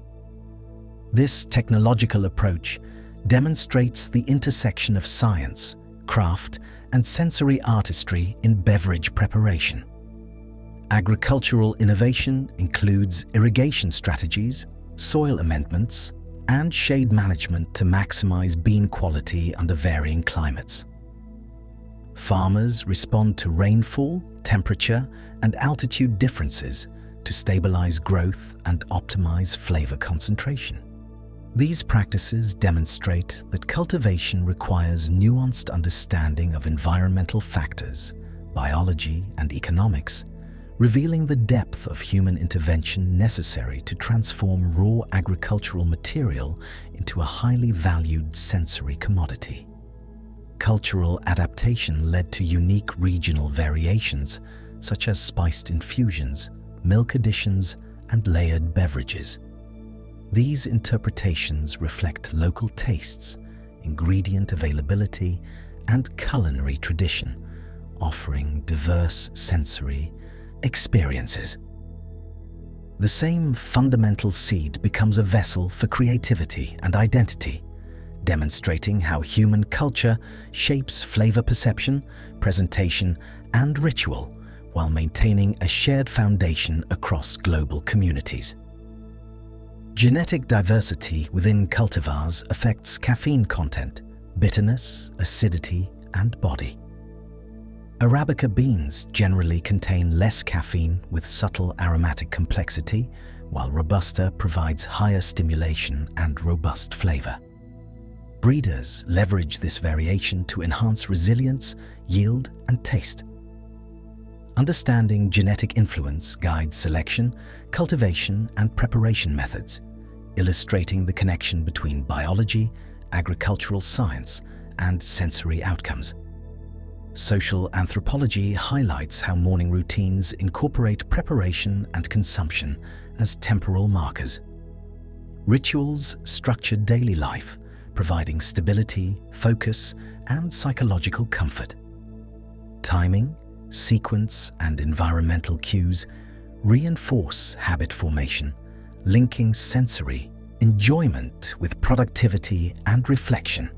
This technological approach demonstrates the intersection of science, craft, and sensory artistry in beverage preparation. Agricultural innovation includes irrigation strategies, soil amendments, and shade management to maximize bean quality under varying climates. Farmers respond to rainfall, temperature, and altitude differences to stabilize growth and optimize flavor concentration. These practices demonstrate that cultivation requires nuanced understanding of environmental factors, biology, and economics, revealing the depth of human intervention necessary to transform raw agricultural material into a highly valued sensory commodity. Cultural adaptation led to unique regional variations, such as spiced infusions, milk additions, and layered beverages. These interpretations reflect local tastes, ingredient availability, and culinary tradition, offering diverse sensory experiences. The same fundamental seed becomes a vessel for creativity and identity, demonstrating how human culture shapes flavor perception, presentation, and ritual while maintaining a shared foundation across global communities. Genetic diversity within cultivars affects caffeine content, bitterness, acidity, and body. Arabica beans generally contain less caffeine with subtle aromatic complexity, while Robusta provides higher stimulation and robust flavor. Breeders leverage this variation to enhance resilience, yield, and taste. Understanding genetic influence guides selection, cultivation, and preparation methods, illustrating the connection between biology, agricultural science, and sensory outcomes. Social anthropology highlights how morning routines incorporate preparation and consumption as temporal markers. Rituals structure daily life, providing stability, focus, and psychological comfort. Timing, sequence, and environmental cues reinforce habit formation, linking sensory enjoyment with productivity and reflection.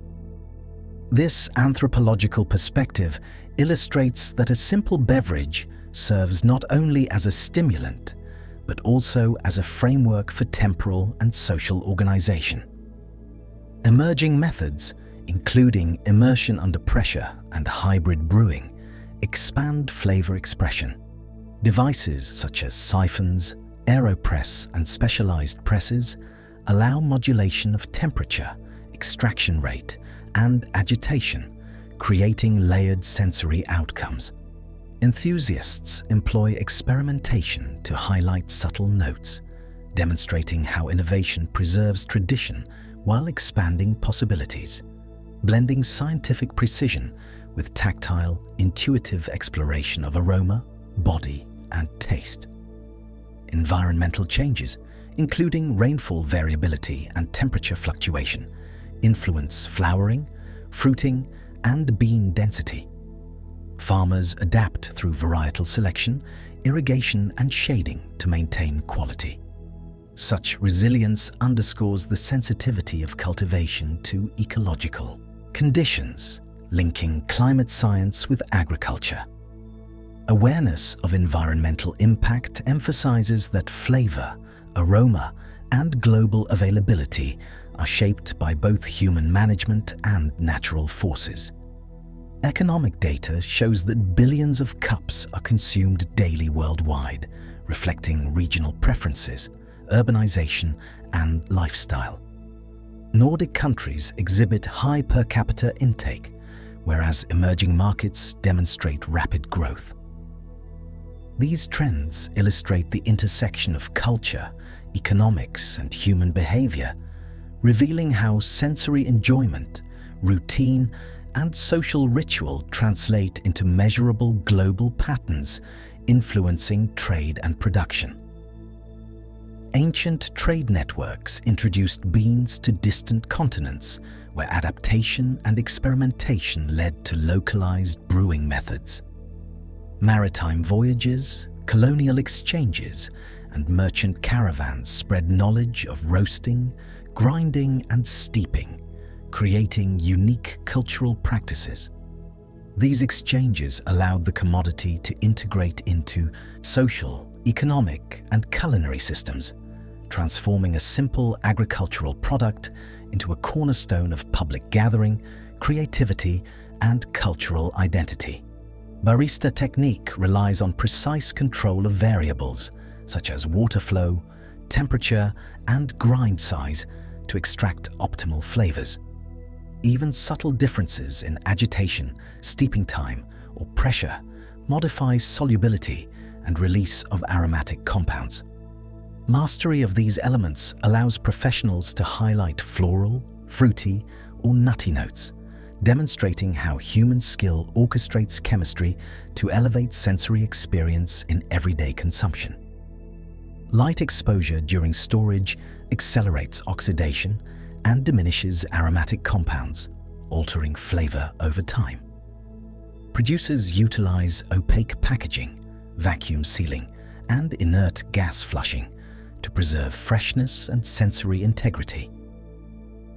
This anthropological perspective illustrates that a simple beverage serves not only as a stimulant, but also as a framework for temporal and social organization. Emerging methods, including immersion under pressure and hybrid brewing, expand flavor expression. Devices such as siphons, AeroPress, and specialized presses allow modulation of temperature, extraction rate, and agitation, creating layered sensory outcomes. Enthusiasts employ experimentation to highlight subtle notes, demonstrating how innovation preserves tradition while expanding possibilities, blending scientific precision with tactile, intuitive exploration of aroma, body, and taste. Environmental changes, including rainfall variability and temperature fluctuation, influence flowering, fruiting, and bean density. Farmers adapt through varietal selection, irrigation, and shading to maintain quality. Such resilience underscores the sensitivity of cultivation to ecological conditions, linking climate science with agriculture. Awareness of environmental impact emphasizes that flavor, aroma, and global availability are shaped by both human management and natural forces. Economic data shows that billions of cups are consumed daily worldwide, reflecting regional preferences, urbanization, and lifestyle. Nordic countries exhibit high per capita intake, whereas emerging markets demonstrate rapid growth. These trends illustrate the intersection of culture, economics, and human behavior, revealing how sensory enjoyment, routine, and social ritual translate into measurable global patterns influencing trade and production. Ancient trade networks introduced beans to distant continents, where adaptation and experimentation led to localized brewing methods. Maritime voyages, colonial exchanges, and merchant caravans spread knowledge of roasting, grinding, and steeping, creating unique cultural practices. These exchanges allowed the commodity to integrate into social, economic, and culinary systems, transforming a simple agricultural product into a cornerstone of public gathering, creativity, and cultural identity. Barista technique relies on precise control of variables such as water flow, temperature, and grind size to extract optimal flavors. Even subtle differences in agitation, steeping time, or pressure modify solubility and release of aromatic compounds. Mastery of these elements allows professionals to highlight floral, fruity, or nutty notes, demonstrating how human skill orchestrates chemistry to elevate sensory experience in everyday consumption. Light exposure during storage accelerates oxidation and diminishes aromatic compounds, altering flavor over time. Producers utilize opaque packaging, vacuum sealing, and inert gas flushing to preserve freshness and sensory integrity.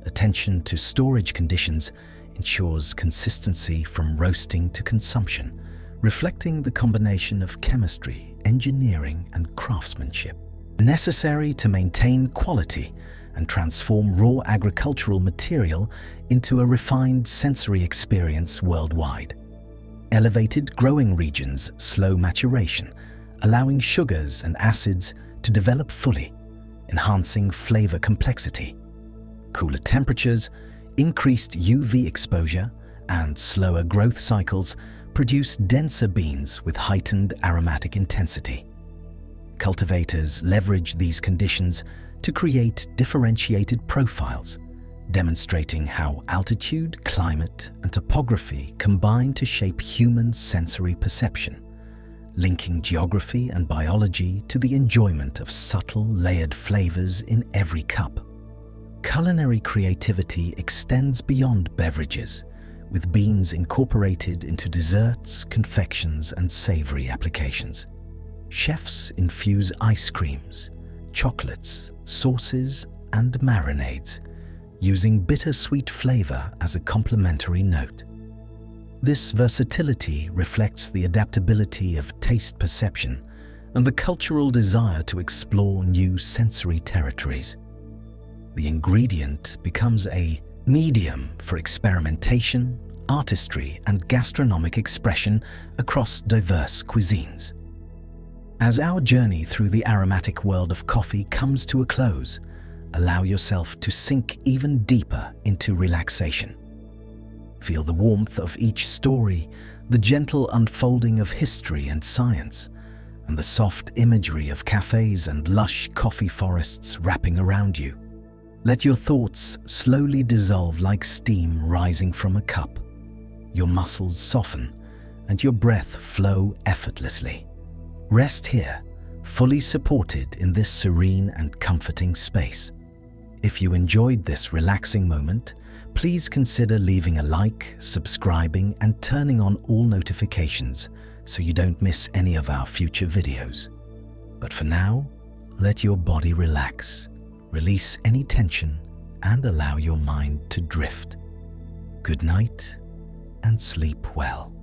Attention to storage conditions ensures consistency from roasting to consumption, reflecting the combination of chemistry, engineering, and craftsmanship necessary to maintain quality and transform raw agricultural material into a refined sensory experience worldwide. Elevated growing regions slow maturation, allowing sugars and acids to develop fully, enhancing flavor complexity. Cooler temperatures, increased UV exposure, and slower growth cycles produce denser beans with heightened aromatic intensity. Cultivators leverage these conditions to create differentiated profiles, demonstrating how altitude, climate, and topography combine to shape human sensory perception, linking geography and biology to the enjoyment of subtle, layered flavors in every cup. Culinary creativity extends beyond beverages, with beans incorporated into desserts, confections, and savory applications. Chefs infuse ice creams, chocolates, sauces, and marinades, using bittersweet flavor as a complementary note. This versatility reflects the adaptability of taste perception and the cultural desire to explore new sensory territories. The ingredient becomes a medium for experimentation, artistry, and gastronomic expression across diverse cuisines. As our journey through the aromatic world of coffee comes to a close, allow yourself to sink even deeper into relaxation. Feel the warmth of each story, the gentle unfolding of history and science, and the soft imagery of cafes and lush coffee forests wrapping around you. Let your thoughts slowly dissolve like steam rising from a cup. Your muscles soften and your breath flow effortlessly. Rest here, fully supported in this serene and comforting space. If you enjoyed this relaxing moment, please consider leaving a like, subscribing, and turning on all notifications so you don't miss any of our future videos. But for now, let your body relax, release any tension, and allow your mind to drift. Good night and sleep well.